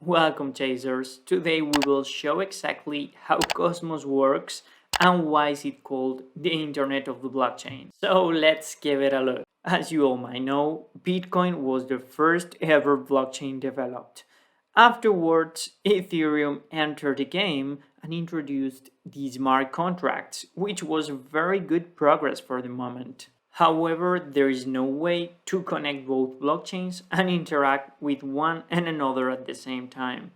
Welcome, chasers. Today we will show exactly how Cosmos works and why is it called the Internet of the Blockchain. So let's give it a look. As you all might know, Bitcoin was the first ever blockchain developed. Afterwards, Ethereum entered the game and introduced the smart contracts, which was very good progress for the moment. However, there is no way to connect both blockchains and interact with one and another at the same time.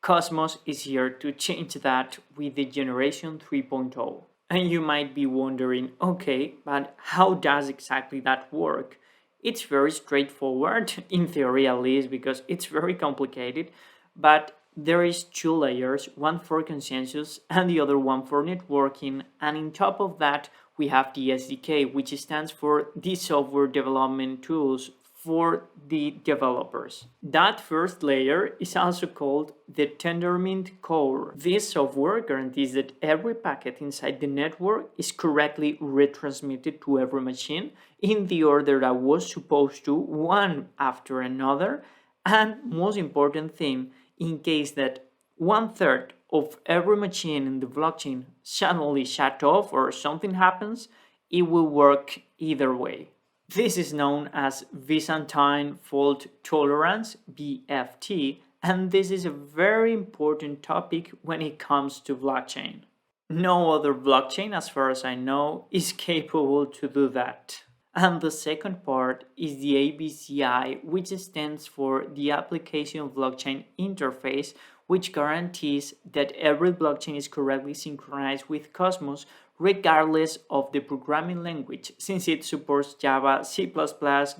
Cosmos is here to change that with the generation 3.0. And you might be wondering, okay, but how does exactly that work? It's very straightforward, in theory at least, because it's very complicated, but there is two layers, one for consensus and the other one for networking, and on top of that we have the SDK, which stands for the software development tools for the developers. That first layer is also called the Tendermint core. This software guarantees that every packet inside the network is correctly retransmitted to every machine in the order that was supposed to, one after another, and most important thing, in case that 1/3 of every machine in the blockchain suddenly shut off or something happens, it will work either way. This is known as Byzantine fault tolerance, BFT, and this is a very important topic when it comes to blockchain. No other blockchain, as far as I know, is capable to do that. And the second part is the ABCI, which stands for the Application Blockchain Interface, which guarantees that every blockchain is correctly synchronized with Cosmos regardless of the programming language, since it supports Java, C++,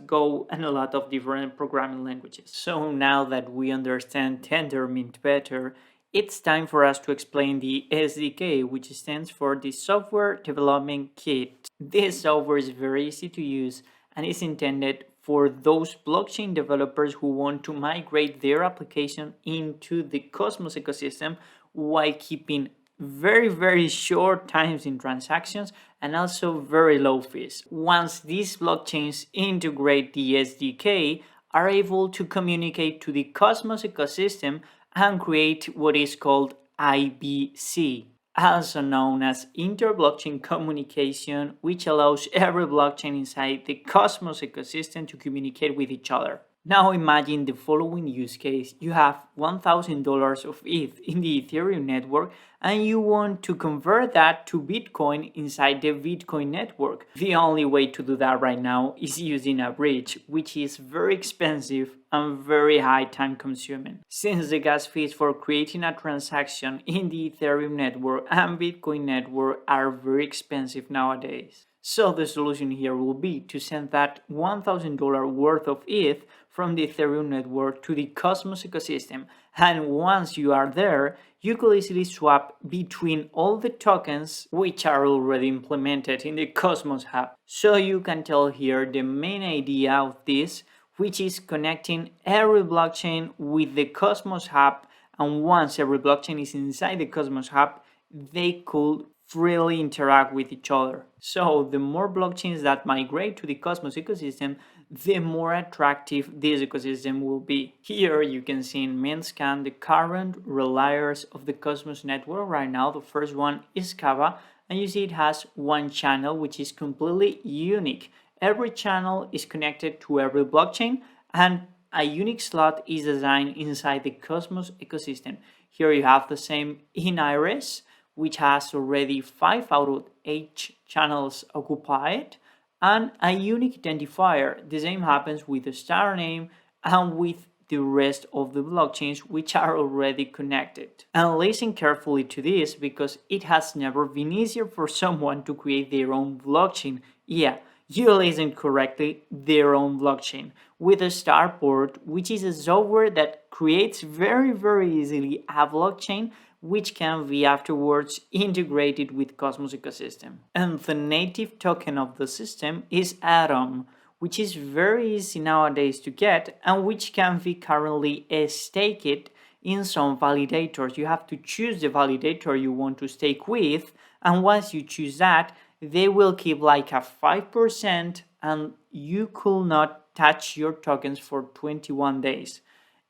Go, and a lot of different programming languages. So now that we understand Tendermint better, it's time for us to explain the SDK, which stands for the Software Development Kit. This software is very easy to use and is intended for those blockchain developers who want to migrate their application into the Cosmos ecosystem while keeping very short times in transactions and also very low fees. Once these blockchains integrate the SDK, are able to communicate to the Cosmos ecosystem and create what is called IBC, also known as inter-blockchain communication, which allows every blockchain inside the Cosmos ecosystem to communicate with each other. Now imagine the following use case. You have $1,000 of ETH in the Ethereum network and you want to convert that to Bitcoin inside the Bitcoin network. The only way to do that right now is using a bridge, which is very expensive and very high time consuming, since the gas fees for creating a transaction in the Ethereum network and Bitcoin network are very expensive nowadays. So the solution here will be to send that $1,000 worth of ETH from the Ethereum network to the Cosmos ecosystem. And once you are there, you could easily swap between all the tokens which are already implemented in the Cosmos hub. So you can tell here the main idea of this, which is connecting every blockchain with the Cosmos hub. And once every blockchain is inside the Cosmos hub, they could freely interact with each other. So the more blockchains that migrate to the Cosmos ecosystem, the more attractive this ecosystem will be. Here you can see in MintScan the current reliers of the Cosmos network. Right now the first one is Kava, and you see it has one channel which is completely unique. Every channel is connected to every blockchain and a unique slot is designed inside the Cosmos ecosystem. Here you have the same in Iris, which has already 5 out of 8 channels occupied, and a unique identifier. The same happens with the star name and with the rest of the blockchains which are already connected. And listen carefully to this, because it has never been easier for someone to create their own blockchain. Yeah, you listened correctly, their own blockchain, with a Starport, which is a software that creates very easily a blockchain which can be afterwards integrated with Cosmos ecosystem. And the native token of the system is Atom, which is very easy nowadays to get and which can be currently staked in some validators. You have to choose the validator you want to stake with, and once you choose that, they will keep like a 5% and you could not touch your tokens for 21 days.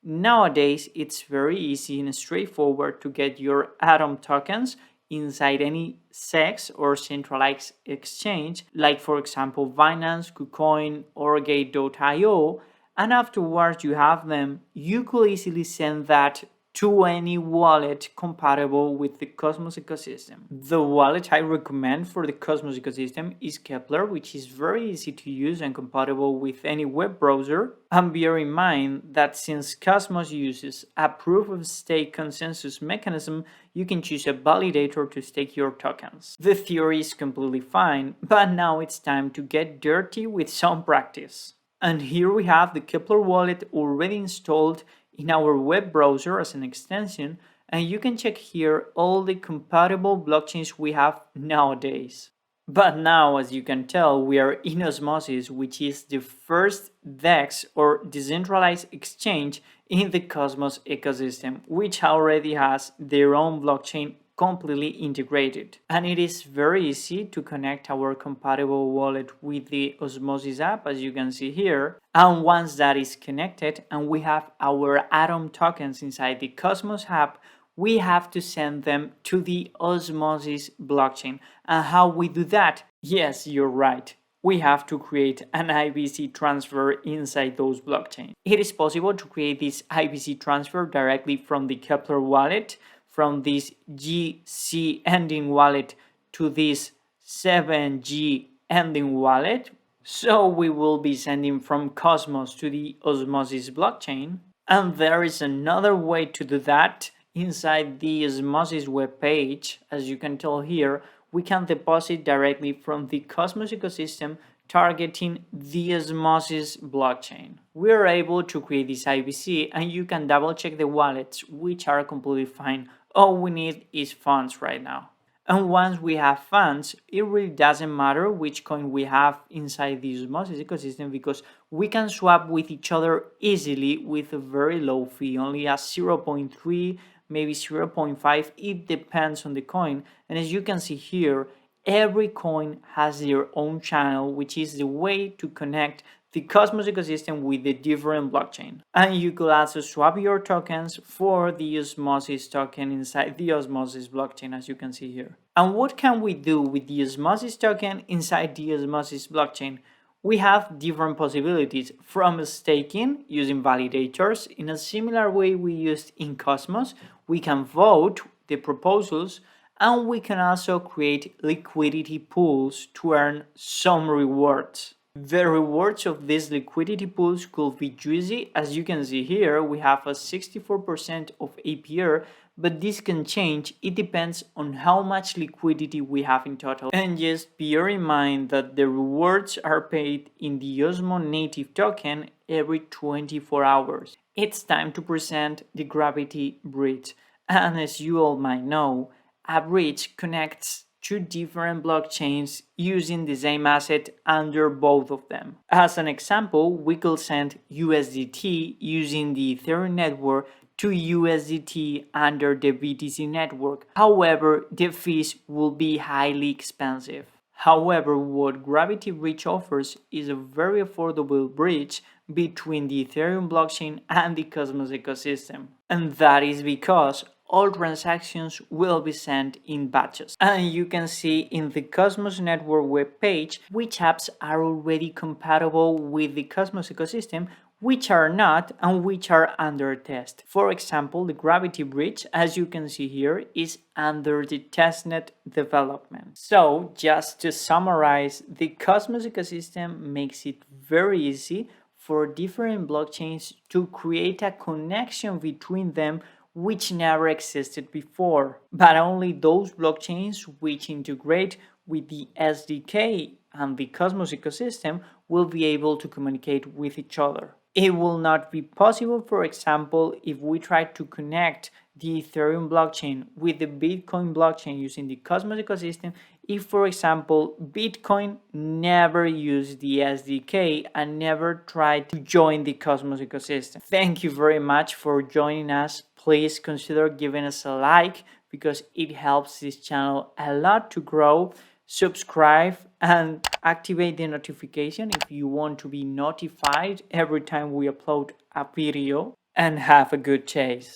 Nowadays, it's very easy and straightforward to get your Atom tokens inside any CEX or centralized exchange, like for example Binance, KuCoin, or Gate.io, and afterwards you have them, you could easily send that to any wallet compatible with the Cosmos ecosystem. The wallet I recommend for the Cosmos ecosystem is Keplr, which is very easy to use and compatible with any web browser. And bear in mind that since Cosmos uses a proof of stake consensus mechanism, you can choose a validator to stake your tokens. The theory is completely fine, but now it's time to get dirty with some practice. And here we have the Keplr wallet already installed in our web browser as an extension, and you can check here all the compatible blockchains we have nowadays. But now, as you can tell, we are in Osmosis, which is the first DEX or decentralized exchange in the Cosmos ecosystem, which already has their own blockchain completely integrated. And it is very easy to connect our compatible wallet with the Osmosis app, as you can see here. And once that is connected and we have our Atom tokens inside the Cosmos app, we have to send them to the Osmosis blockchain. And how we do that? Yes, you're right. We have to create an IBC transfer inside those blockchains. It is possible to create this IBC transfer directly from the Keplr wallet, from this GC ending wallet to this 7G ending wallet. So we will be sending from Cosmos to the Osmosis blockchain. And there is another way to do that. Inside the Osmosis web page, as you can tell here, we can deposit directly from the Cosmos ecosystem targeting the Osmosis blockchain. We are able to create this IBC and you can double check the wallets, which are completely fine. All we need is funds right now. And once we have funds, it really doesn't matter which coin we have inside the Osmosis ecosystem because we can swap with each other easily with a very low fee, only a 0.3, maybe 0.5, it depends on the coin. And as you can see here, every coin has their own channel, which is the way to connect the Cosmos ecosystem with the different blockchain. And you could also swap your tokens for the Osmosis token inside the Osmosis blockchain, as you can see here. And what can we do with the Osmosis token inside the Osmosis blockchain? We have different possibilities, from staking using validators in a similar way we used in Cosmos. We can vote the proposals, and we can also create liquidity pools to earn some rewards. The rewards of these liquidity pools could be juicy. As you can see here, we have a 64% of APR, but this can change. It depends on how much liquidity we have in total. And just bear in mind that the rewards are paid in the Osmo native token every 24 hours. It's time to present the Gravity Bridge. And as you all might know, a bridge connects two different blockchains using the same asset under both of them. As an example, we could send USDT using the Ethereum network to USDT under the BTC network. However, the fees will be highly expensive. However, what Gravity Bridge offers is a very affordable bridge between the Ethereum blockchain and the Cosmos ecosystem. And that is because all transactions will be sent in batches. And you can see in the Cosmos Network web page which apps are already compatible with the Cosmos ecosystem, which are not, and which are under test. For example, the Gravity Bridge, as you can see here, is under the testnet development. So, just to summarize, the Cosmos ecosystem makes it very easy for different blockchains to create a connection between them which never existed before, but only those blockchains which integrate with the SDK and the Cosmos ecosystem will be able to communicate with each other. It will not be possible, for example, if we try to connect the Ethereum blockchain with the Bitcoin blockchain using the Cosmos ecosystem, if, for example, Bitcoin never used the SDK and never tried to join the Cosmos ecosystem. Thank you very much for joining us. Please consider giving us a like because it helps this channel a lot to grow. Subscribe and activate the notification if you want to be notified every time we upload a video. and have a good chase.